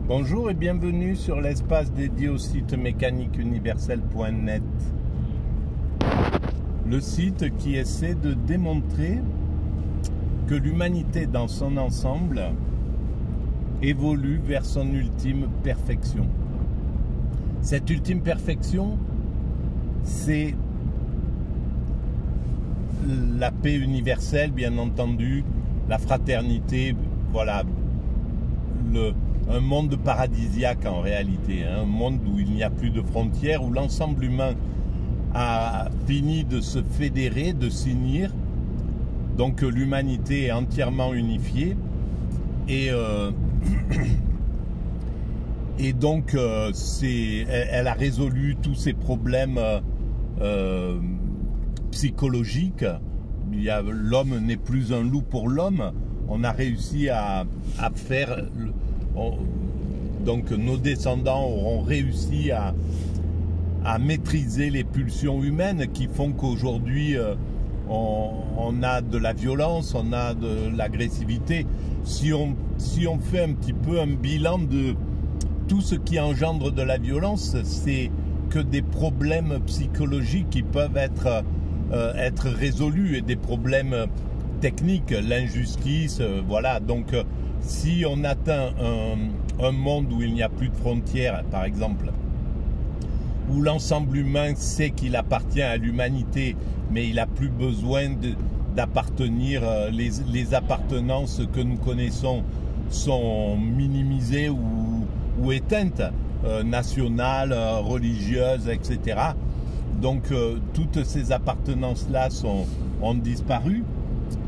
Bonjour et bienvenue sur l'espace dédié au site mécaniqueuniverselle.net. Le site qui essaie de démontrer que l'humanité dans son ensemble évolue vers son ultime perfection. Cette ultime perfection, c'est la paix universelle, bien entendu, la fraternité, voilà, un monde paradisiaque en réalité, hein, un monde où il n'y a plus de frontières, où l'ensemble humain a fini de se fédérer, de s'unir. Donc l'humanité est entièrement unifiée et donc elle a résolu tous ces problèmes psychologiques. L'homme n'est plus un loup pour l'homme. On a réussi à faire... donc nos descendants auront réussi à maîtriser les pulsions humaines qui font qu'aujourd'hui on a de la violence, on a de l'agressivité. Si on fait un petit peu un bilan de tout ce qui engendre de la violence, c'est que des problèmes psychologiques qui peuvent être résolus et des problèmes techniques, l'injustice, voilà. Donc si on atteint un monde où il n'y a plus de frontières, par exemple, où l'ensemble humain sait qu'il appartient à l'humanité, mais il n'a plus besoin d'appartenir, les appartenances que nous connaissons sont minimisées ou éteintes, nationales, religieuses, etc. Donc toutes ces appartenances-là ont disparu.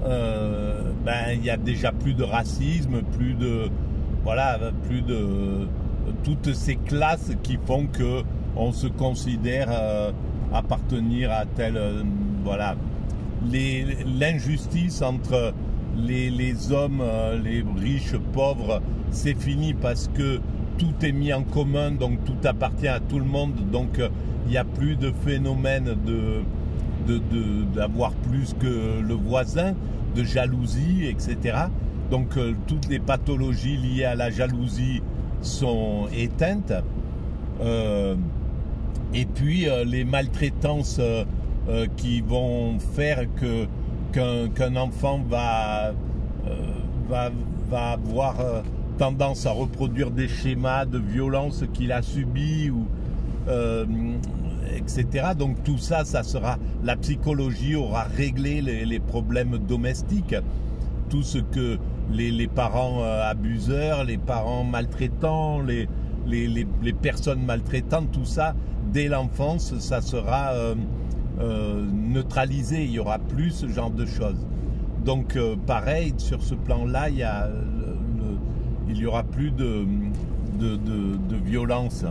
Il y a déjà plus de racisme, plus de toutes ces classes qui font que on se considère appartenir à tel voilà. L'injustice entre les hommes, les riches, pauvres, c'est fini parce que tout est mis en commun, donc tout appartient à tout le monde, donc il n'y a plus de phénomène d'avoir plus que le voisin, de jalousie, etc. Donc toutes les pathologies liées à la jalousie sont éteintes. Et puis les maltraitances qui vont faire qu'un enfant va avoir tendance à reproduire des schémas de violence qu'il a subis, etc. Donc tout ça, la psychologie aura réglé les problèmes domestiques, tout ce que les parents abuseurs, les parents maltraitants, les personnes maltraitantes, tout ça, dès l'enfance, ça sera neutralisé, il n'y aura plus ce genre de choses. Donc pareil, sur ce plan-là, il n'y aura plus de violence.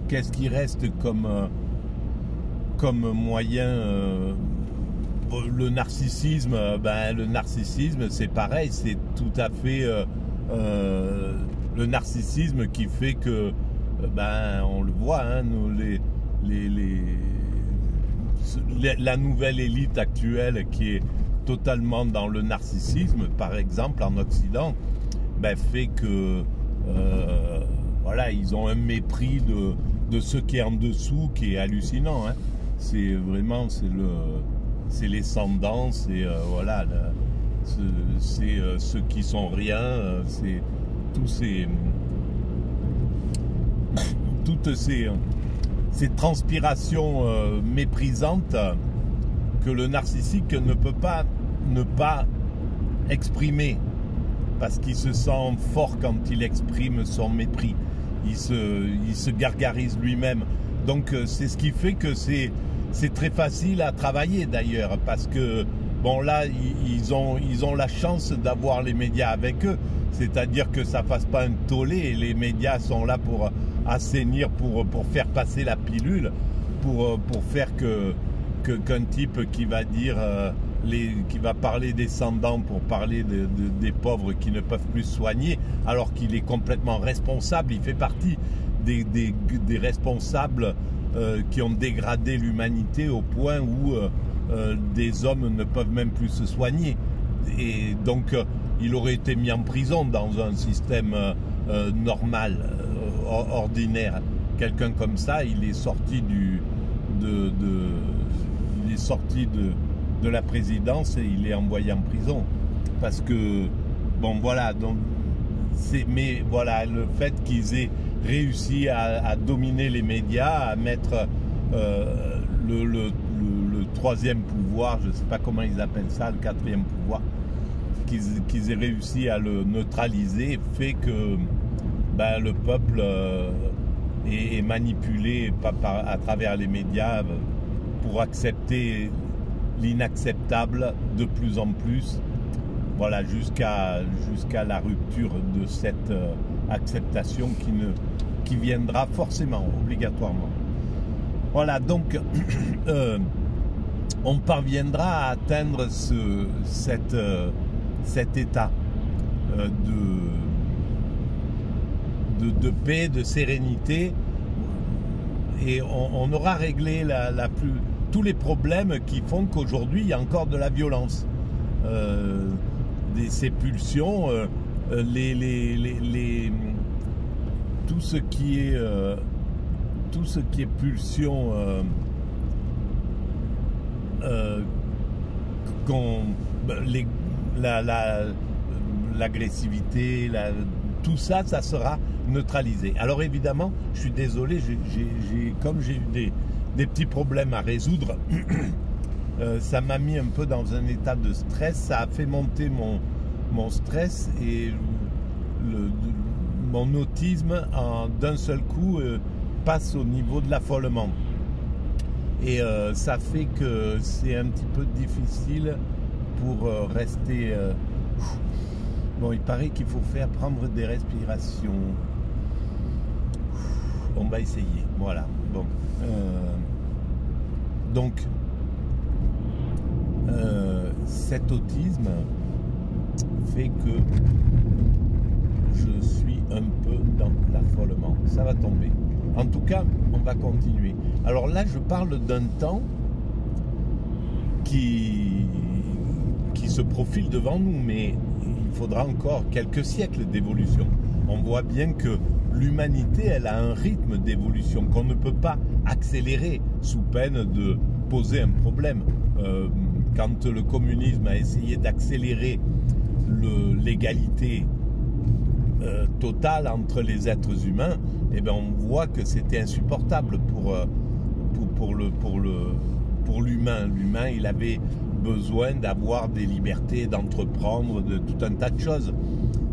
Qu'est-ce qui reste comme moyen? Le narcissisme, le narcissisme c'est pareil, c'est tout à fait le narcissisme qui fait que on le voit, hein, la nouvelle élite actuelle qui est totalement dans le narcissisme, par exemple en Occident, fait que voilà, ils ont un mépris de ce qui est en dessous qui est hallucinant, hein. C'est vraiment, c'est les sans-dents, c'est voilà, c'est ceux qui sont rien, c'est toutes ces transpirations méprisantes que le narcissique ne peut pas ne pas exprimer, parce qu'il se sent fort quand il exprime son mépris. Il se gargarise lui-même. Donc c'est ce qui fait que c'est très facile à travailler d'ailleurs, parce que bon, là ils ont la chance d'avoir les médias avec eux, c'est-à-dire que ça fasse pas un tollé, et les médias sont là pour assainir, pour faire passer la pilule, pour faire qu'un type qui va dire qui va parler des sans-dents pour parler des pauvres qui ne peuvent plus se soigner, alors qu'il est complètement responsable, il fait partie des responsables qui ont dégradé l'humanité au point où des hommes ne peuvent même plus se soigner. et donc il aurait été mis en prison dans un système normal, ordinaire. Quelqu'un comme ça, il est sorti il est sorti de la présidence et il est envoyé en prison. Parce que, bon voilà, donc, mais voilà, le fait qu'ils aient réussi à dominer les médias, à mettre le troisième pouvoir, je ne sais pas comment ils appellent ça, le quatrième pouvoir, qu'ils aient réussi à le neutraliser, fait que le peuple est manipulé à travers les médias pour accepter l'inacceptable de plus en plus, voilà, jusqu'à la rupture de cette acceptation qui viendra forcément, obligatoirement. Voilà, donc on parviendra à atteindre cet état de paix, de sérénité, et on aura réglé tous les problèmes qui font qu'aujourd'hui il y a encore de la violence, ces pulsions, tout ce qui est pulsion, l'agressivité, tout ça sera neutralisé. Alors évidemment, je suis désolé, comme j'ai eu des petits problèmes à résoudre, ça m'a mis un peu dans un état de stress, ça a fait monter mon stress, et mon autisme d'un seul coup passe au niveau de l'affolement. Et ça fait que c'est un petit peu difficile pour rester... Bon, il paraît qu'il faut prendre des respirations. On va essayer, voilà. Bon. Donc, cet autisme fait que je suis un peu dans l'affolement. Ça va tomber. En tout cas, on va continuer. Alors là, je parle d'un temps qui se profile devant nous, mais il faudra encore quelques siècles d'évolution. On voit bien que l'humanité, elle a un rythme d'évolution qu'on ne peut pas accélérer sous peine de poser un problème. Quand le communisme a essayé d'accélérer l'égalité totale entre les êtres humains, eh bien on voit que c'était insupportable pour l'humain. L'humain, il avait besoin d'avoir des libertés, d'entreprendre, de tout un tas de choses.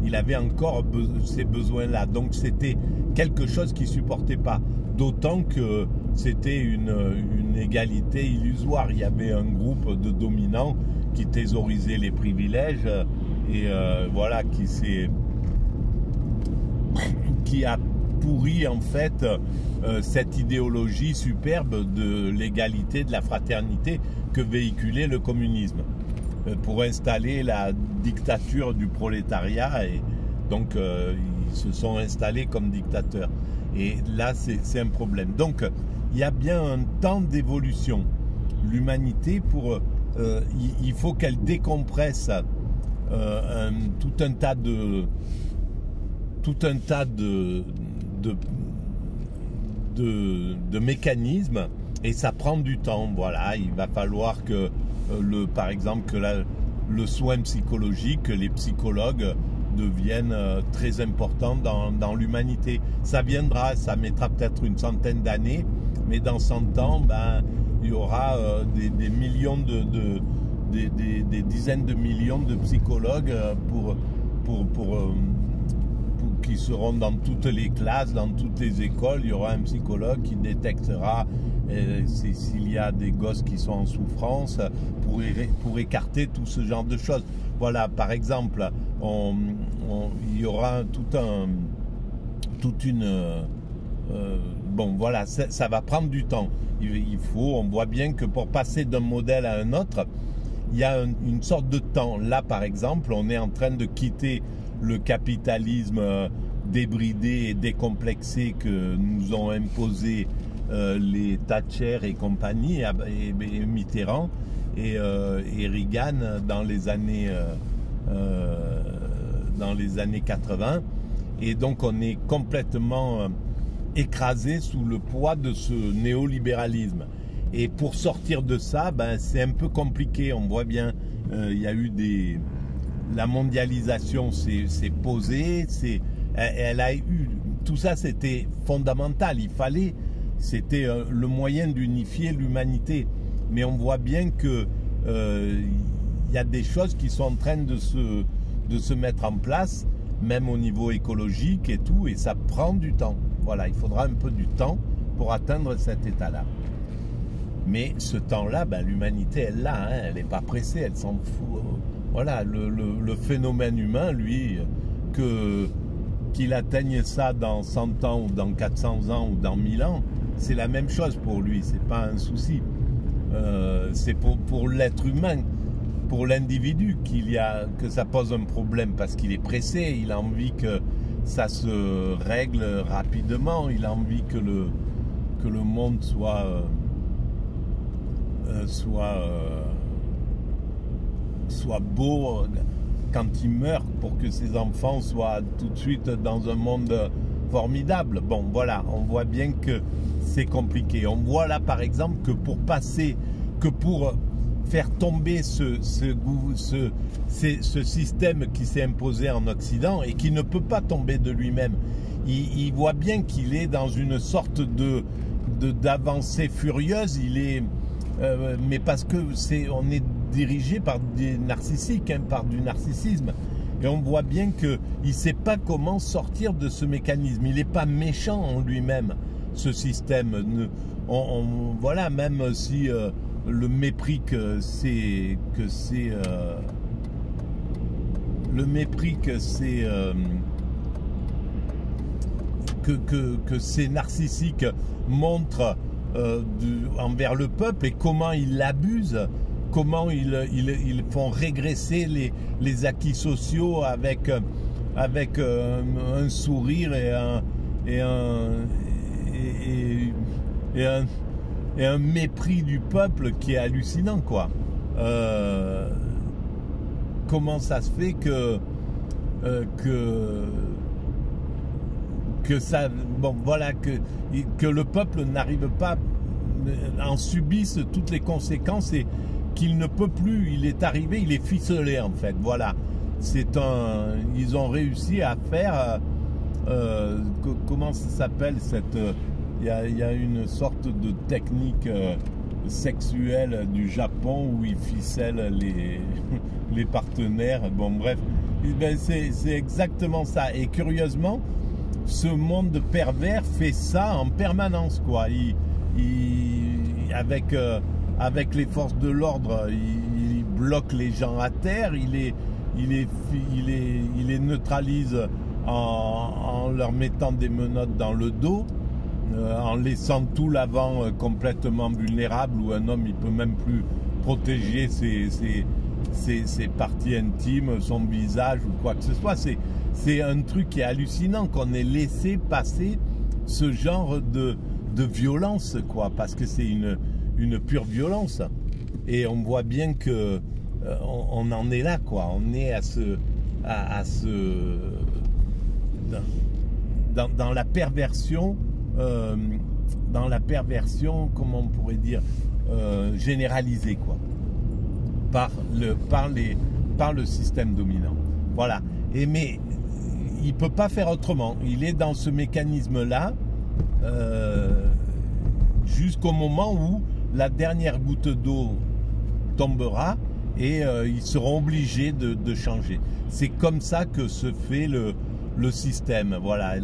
Il avait encore ces besoins-là. Donc c'était quelque chose qu'il ne supportait pas. D'autant que c'était une égalité illusoire. Il y avait un groupe de dominants qui thésaurisait les privilèges et voilà, qui a pourri en fait cette idéologie superbe de l'égalité, de la fraternité que véhiculait le communisme pour installer la dictature du prolétariat, et donc ils se sont installés comme dictateurs, et là c'est un problème. Donc il y a bien un temps d'évolution. L'humanité, il faut qu'elle décompresse tout un tas de mécanismes, et ça prend du temps. Voilà, il va falloir que par exemple que le soin psychologique, que les psychologues deviennent très importants dans l'humanité. Ça viendra, ça mettra peut-être une centaine d'années, mais dans 100 ans, il y aura des millions des dizaines de millions de psychologues qui seront dans toutes les classes, dans toutes les écoles. Il y aura un psychologue qui détectera s'il y a des gosses qui sont en souffrance pour écarter tout ce genre de choses. Voilà, par exemple, il y aura bon, voilà, ça va prendre du temps. On voit bien que pour passer d'un modèle à un autre, il y a une sorte de temps. Là, par exemple, on est en train de quitter le capitalisme débridé et décomplexé que nous ont imposé les Thatcher et compagnie, et Mitterrand, et Reagan dans les années 80. Et donc on est complètement écrasé sous le poids de ce néolibéralisme. Et pour sortir de ça, ben, c'est un peu compliqué. On voit bien, il y a eu la mondialisation s'est posée, elle a eu, tout ça c'était fondamental. C'était le moyen d'unifier l'humanité. Mais on voit bien que y a des choses qui sont en train de se mettre en place, même au niveau écologique et tout, et ça prend du temps. Voilà, il faudra un peu du temps pour atteindre cet état-là. Mais ce temps-là, ben, l'humanité, elle l'a, hein, elle n'est pas pressée, elle s'en fout. Voilà, le phénomène humain, lui, qu'il atteigne ça dans 100 ans ou dans 400 ans ou dans 1000 ans, c'est la même chose pour lui, c'est pas un souci. C'est pour l'être humain, pour l'individu que ça pose un problème, parce qu'il est pressé, il a envie que ça se règle rapidement, il a envie que le monde soit beau quand il meurt, pour que ses enfants soient tout de suite dans un monde formidable. Bon, voilà, on voit bien que c'est compliqué. On voit là, par exemple, que pour faire tomber ce système qui s'est imposé en Occident et qui ne peut pas tomber de lui-même, il voit bien qu'il est dans une sorte d'avancée furieuse. Mais parce que on est dirigé par des narcissiques, hein, par du narcissisme. Et on voit bien qu'il ne sait pas comment sortir de ce mécanisme. Il n'est pas méchant en lui-même, ce système. Voilà, même si le mépris que c'est que ces narcissiques montrent envers le peuple, et comment ils l'abusent, comment ils font régresser les acquis sociaux avec un sourire et un mépris du peuple qui est hallucinant, quoi. Comment ça se fait que ça, bon, voilà, que le peuple n'arrive pas, en subisse toutes les conséquences, et qu'il ne peut plus, il est arrivé, il est ficelé, en fait. Voilà, ils ont réussi à faire, comment ça s'appelle, il y a une sorte de technique sexuelle du Japon où ils ficellent les partenaires. Bon, bref, ben c'est exactement ça. Et curieusement, ce monde pervers fait ça en permanence, quoi. Avec les forces de l'ordre, il bloque les gens à terre, il les neutralise en leur mettant des menottes dans le dos, en laissant tout l'avant complètement vulnérable, où un homme il peut même plus protéger ses parties intimes, son visage ou quoi que ce soit. C'est un truc qui est hallucinant, qu'on ait laissé passer ce genre de violence, quoi, parce que c'est une pure violence. Et on voit bien que on en est là, quoi. On est dans la perversion, comment on pourrait dire, généralisée, quoi, par le système dominant. Voilà. Mais il peut pas faire autrement. Il est dans ce mécanisme-là jusqu'au moment où la dernière goutte d'eau tombera, et ils seront obligés de changer. C'est comme ça que se fait le système. Voilà.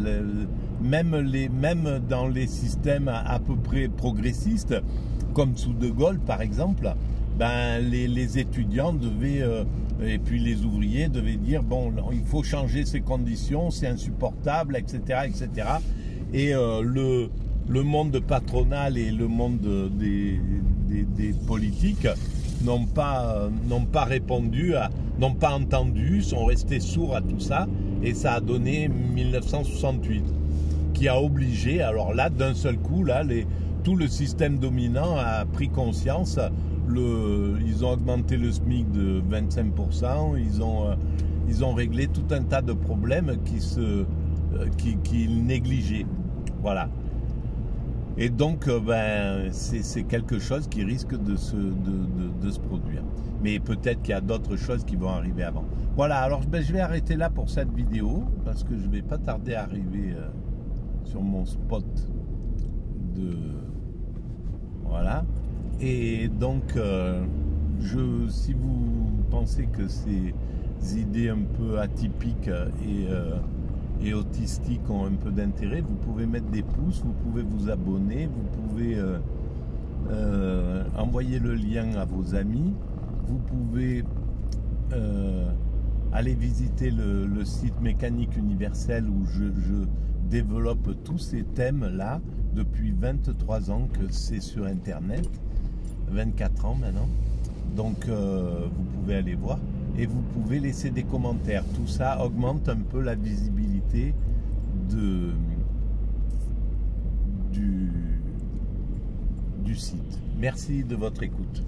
Même dans les systèmes à peu près progressistes, comme sous De Gaulle par exemple, ben, les étudiants devaient, et puis les ouvriers devaient dire, bon, il faut changer ces conditions, c'est insupportable, etc., etc. Et le monde patronal et le monde des politiques n'ont pas répondu, n'ont pas entendu, sont restés sourds à tout ça, et ça a donné 1968, qui a obligé, alors là, d'un seul coup, là, tout le système dominant a pris conscience, ils ont augmenté le SMIC de 25%, ils ont réglé tout un tas de problèmes qu'ils négligeaient. Voilà. Et donc, c'est quelque chose qui risque de se produire. Mais peut-être qu'il y a d'autres choses qui vont arriver avant. Voilà, alors je vais arrêter là pour cette vidéo, parce que je ne vais pas tarder à arriver sur mon spot de... Voilà. Et donc, si vous pensez que ces idées un peu atypiques et autistiques ont un peu d'intérêt, vous pouvez mettre des pouces, vous pouvez vous abonner, vous pouvez envoyer le lien à vos amis, vous pouvez aller visiter le site Mécanique Universelle où je développe tous ces thèmes-là depuis 23 ans que c'est sur Internet, 24 ans maintenant. Donc vous pouvez aller voir et vous pouvez laisser des commentaires. Tout ça augmente un peu la visibilité du site. Merci de votre écoute.